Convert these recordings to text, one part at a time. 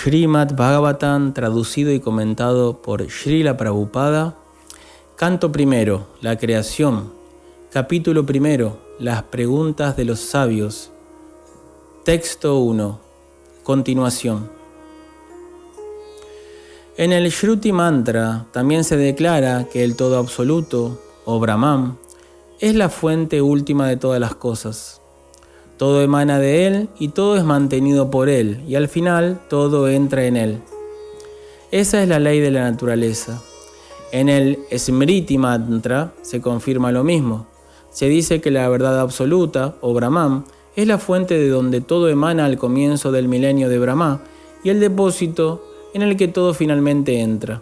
Srimad Bhagavatam, traducido y comentado por Srila Prabhupada. Canto primero, la creación. Capítulo primero, las preguntas de los sabios. Texto 1. Continuación. En el Shruti Mantra también se declara que el Todo Absoluto, o Brahman, es la fuente última de todas las cosas. Todo emana de él y todo es mantenido por él, y al final todo entra en él. Esa es la ley de la naturaleza. En el Smriti Mantra se confirma lo mismo. Se dice que la verdad absoluta, o Brahman, es la fuente de donde todo emana al comienzo del milenio de Brahma y el depósito en el que todo finalmente entra.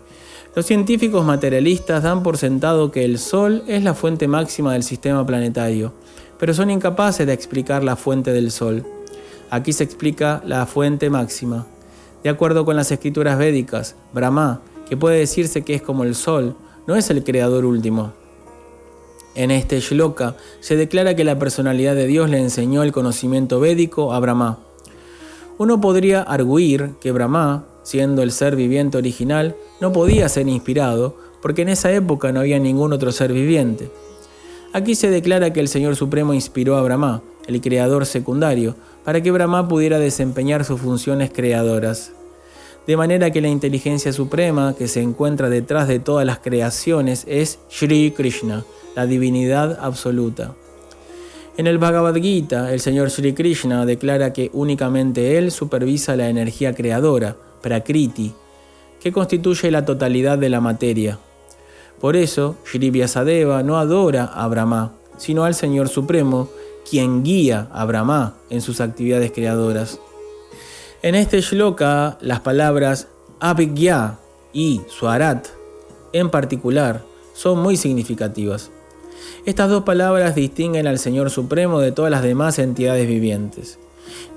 Los científicos materialistas dan por sentado que el Sol es la fuente máxima del sistema planetario, pero son incapaces de explicar la fuente del Sol. Aquí se explica la fuente máxima. De acuerdo con las escrituras védicas, Brahma, que puede decirse que es como el Sol, no es el creador último. En este shloka se declara que la personalidad de Dios le enseñó el conocimiento védico a Brahma. Uno podría arguir que Brahma, siendo el ser viviente original, no podía ser inspirado, porque en esa época no había ningún otro ser viviente. Aquí se declara que el Señor Supremo inspiró a Brahma, el creador secundario, para que Brahma pudiera desempeñar sus funciones creadoras. De manera que la inteligencia suprema que se encuentra detrás de todas las creaciones es Shri Krishna, la divinidad absoluta. En el Bhagavad Gita, el Señor Shri Krishna declara que únicamente Él supervisa la energía creadora, Prakriti, que constituye la totalidad de la materia. Por eso, Shri Vyasadeva no adora a Brahma, sino al Señor Supremo, quien guía a Brahma en sus actividades creadoras. En este shloka, las palabras Abhigya y Swarat, en particular, son muy significativas. Estas dos palabras distinguen al Señor Supremo de todas las demás entidades vivientes.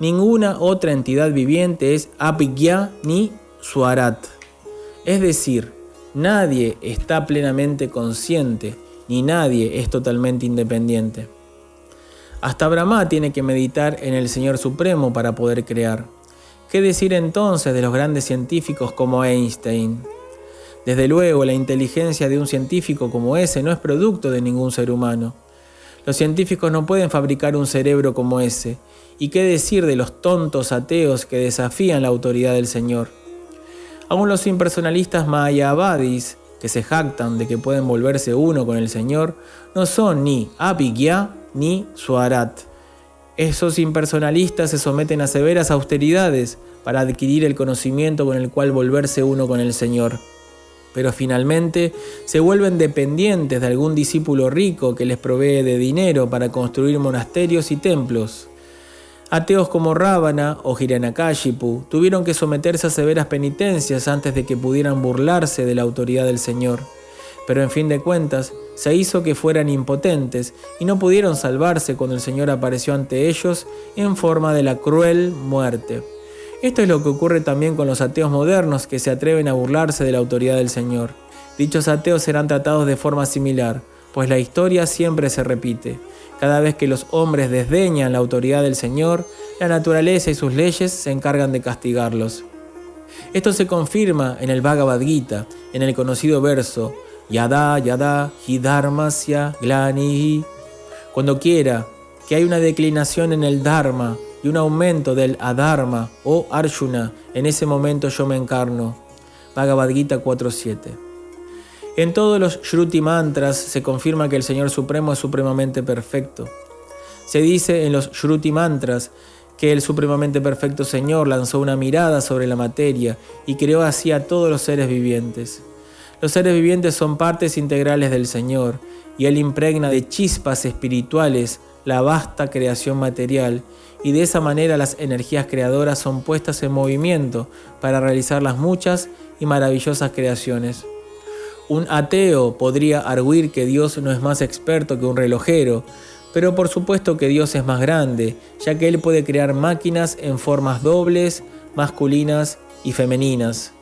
Ninguna otra entidad viviente es Abhigya ni Swarat. Es decir, nadie está plenamente consciente, ni nadie es totalmente independiente. Hasta Brahma tiene que meditar en el Señor Supremo para poder crear. ¿Qué decir entonces de los grandes científicos como Einstein? Desde luego, la inteligencia de un científico como ese no es producto de ningún ser humano. Los científicos no pueden fabricar un cerebro como ese. ¿Y qué decir de los tontos ateos que desafían la autoridad del Señor? Aún los impersonalistas mayavadis, que se jactan de que pueden volverse uno con el Señor, no son ni Abhigya ni Swarat. Esos impersonalistas se someten a severas austeridades para adquirir el conocimiento con el cual volverse uno con el Señor. Pero finalmente se vuelven dependientes de algún discípulo rico que les provee de dinero para construir monasterios y templos. Ateos como Ravana o Hiranyakashipu tuvieron que someterse a severas penitencias antes de que pudieran burlarse de la autoridad del Señor. Pero en fin de cuentas, se hizo que fueran impotentes y no pudieron salvarse cuando el Señor apareció ante ellos en forma de la cruel muerte. Esto es lo que ocurre también con los ateos modernos que se atreven a burlarse de la autoridad del Señor. Dichos ateos serán tratados de forma similar, pues la historia siempre se repite. Cada vez que los hombres desdeñan la autoridad del Señor, la naturaleza y sus leyes se encargan de castigarlos. Esto se confirma en el Bhagavad Gita, en el conocido verso Yada Yada Hi Dharmasya Glanihi. Cuando quiera que hay una declinación en el Dharma y un aumento del Adharma o Arjuna, en ese momento yo me encarno. Bhagavad Gita 4.7. En todos los Shruti Mantras se confirma que el Señor Supremo es supremamente perfecto. Se dice en los Shruti Mantras que el supremamente perfecto Señor lanzó una mirada sobre la materia y creó así a todos los seres vivientes. Los seres vivientes son partes integrales del Señor, y Él impregna de chispas espirituales la vasta creación material, y de esa manera las energías creadoras son puestas en movimiento para realizar las muchas y maravillosas creaciones. Un ateo podría arguir que Dios no es más experto que un relojero, pero por supuesto que Dios es más grande, ya que Él puede crear máquinas en formas dobles, masculinas y femeninas.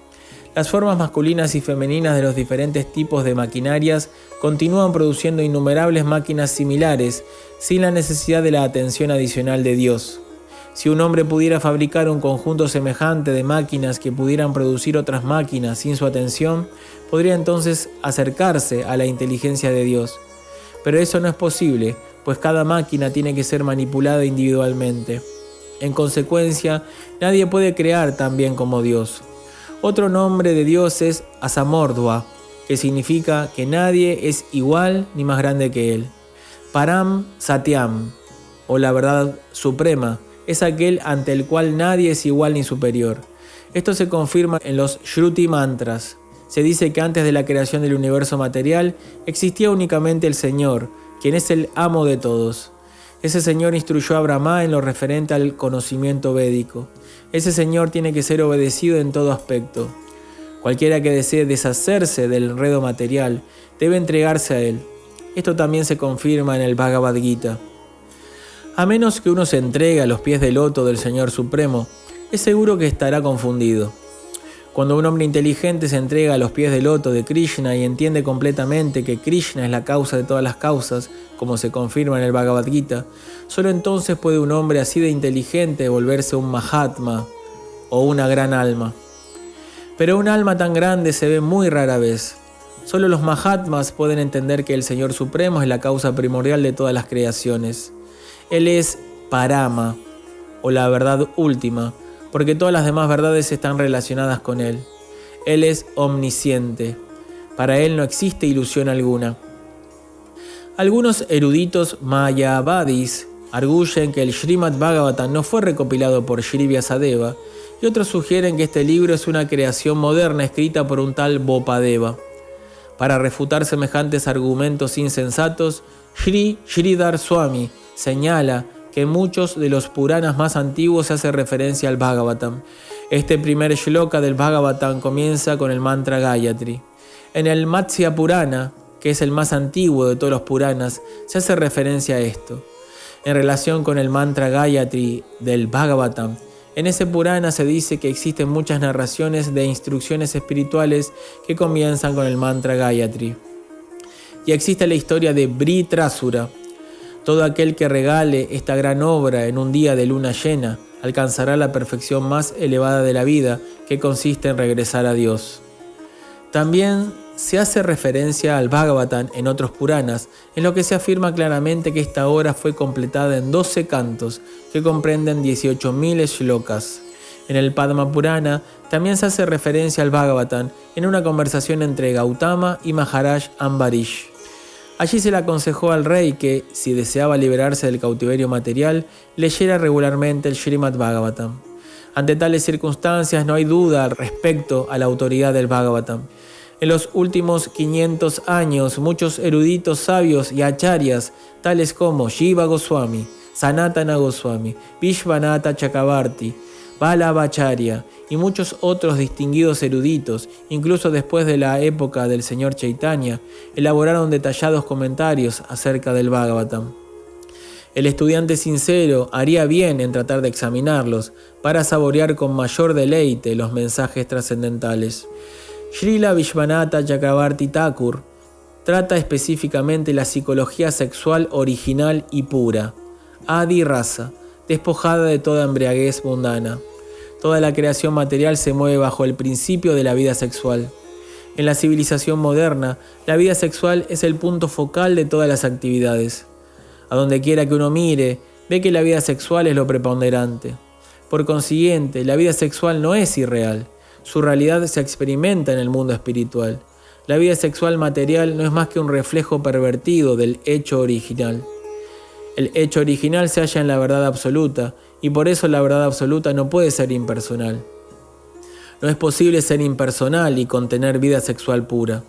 Las formas masculinas y femeninas de los diferentes tipos de maquinarias continúan produciendo innumerables máquinas similares, sin la necesidad de la atención adicional de Dios. Si un hombre pudiera fabricar un conjunto semejante de máquinas que pudieran producir otras máquinas sin su atención, podría entonces acercarse a la inteligencia de Dios. Pero eso no es posible, pues cada máquina tiene que ser manipulada individualmente. En consecuencia, nadie puede crear tan bien como Dios. Otro nombre de Dios es Asamordua, que significa que nadie es igual ni más grande que Él. Param Satyam, o la verdad suprema, es aquel ante el cual nadie es igual ni superior. Esto se confirma en los Shruti Mantras. Se dice que antes de la creación del universo material existía únicamente el Señor, quien es el amo de todos. Ese Señor instruyó a Brahma en lo referente al conocimiento védico. Ese Señor tiene que ser obedecido en todo aspecto. Cualquiera que desee deshacerse del enredo material debe entregarse a él. Esto también se confirma en el Bhagavad Gita. A menos que uno se entregue a los pies del loto del Señor Supremo, es seguro que estará confundido. Cuando un hombre inteligente se entrega a los pies del loto de Krishna y entiende completamente que Krishna es la causa de todas las causas, como se confirma en el Bhagavad Gita, solo entonces puede un hombre así de inteligente volverse un Mahatma o una gran alma. Pero un alma tan grande se ve muy rara vez. Solo los Mahatmas pueden entender que el Señor Supremo es la causa primordial de todas las creaciones. Él es Parama, o la verdad última, porque todas las demás verdades están relacionadas con Él. Él es omnisciente. Para Él no existe ilusión alguna. Algunos eruditos mayavadis arguyen que el Srimad Bhagavatam no fue recopilado por Shri Vyasadeva, y otros sugieren que este libro es una creación moderna escrita por un tal Bopadeva. Para refutar semejantes argumentos insensatos, Sridhar Swami señala que en muchos de los Puranas más antiguos se hace referencia al Bhagavatam. Este primer shloka del Bhagavatam comienza con el mantra Gayatri. En el Matsya Purana, que es el más antiguo de todos los Puranas, se hace referencia a esto. En relación con el mantra Gayatri del Bhagavatam, en ese Purana se dice que existen muchas narraciones de instrucciones espirituales que comienzan con el mantra Gayatri. Y existe la historia de Vritrasura. Todo aquel que regale esta gran obra en un día de luna llena alcanzará la perfección más elevada de la vida, que consiste en regresar a Dios. También se hace referencia al Bhagavatam en otros Puranas, en lo que se afirma claramente que esta obra fue completada en 12 cantos, que comprenden 18.000 shlokas. En el Padma Purana también se hace referencia al Bhagavatam en una conversación entre Gautama y Maharaj Ambarish. Allí se le aconsejó al rey que, si deseaba liberarse del cautiverio material, leyera regularmente el Srimad Bhagavatam. Ante tales circunstancias no hay duda respecto a la autoridad del Bhagavatam. En los últimos 500 años, muchos eruditos sabios y acharyas, tales como Shiva Goswami, Sanatana Goswami, Vishvanatha Chakravarti, Vallabhacharya y muchos otros distinguidos eruditos, incluso después de la época del señor Chaitanya, elaboraron detallados comentarios acerca del Bhagavatam. El estudiante sincero haría bien en tratar de examinarlos para saborear con mayor deleite los mensajes trascendentales. Srila Vishvanatha Chakravarti Thakur trata específicamente la psicología sexual original y pura, Adi Rasa, despojada de toda embriaguez mundana. Toda la creación material se mueve bajo el principio de la vida sexual. En la civilización moderna, la vida sexual es el punto focal de todas las actividades. A donde quiera que uno mire, ve que la vida sexual es lo preponderante. Por consiguiente, la vida sexual no es irreal. Su realidad se experimenta en el mundo espiritual. La vida sexual material no es más que un reflejo pervertido del hecho original. El hecho original se halla en la verdad absoluta, y por eso la verdad absoluta no puede ser impersonal. No es posible ser impersonal y contener vida sexual pura.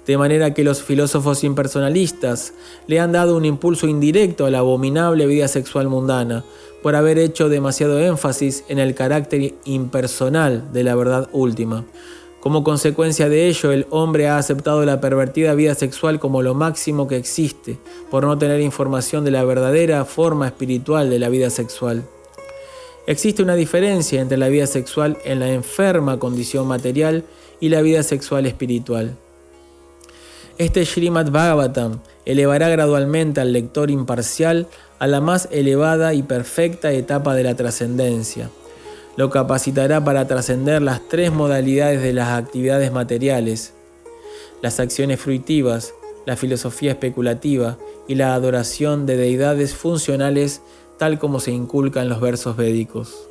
De manera que los filósofos impersonalistas le han dado un impulso indirecto a la abominable vida sexual mundana, por haber hecho demasiado énfasis en el carácter impersonal de la verdad última. Como consecuencia de ello, el hombre ha aceptado la pervertida vida sexual como lo máximo que existe, por no tener información de la verdadera forma espiritual de la vida sexual. Existe una diferencia entre la vida sexual en la enferma condición material y la vida sexual espiritual. Este Srimad Bhagavatam elevará gradualmente al lector imparcial a la más elevada y perfecta etapa de la trascendencia. Lo capacitará para trascender las tres modalidades de las actividades materiales: las acciones fruitivas, la filosofía especulativa y la adoración de deidades funcionales, tal como se inculca en los versos védicos.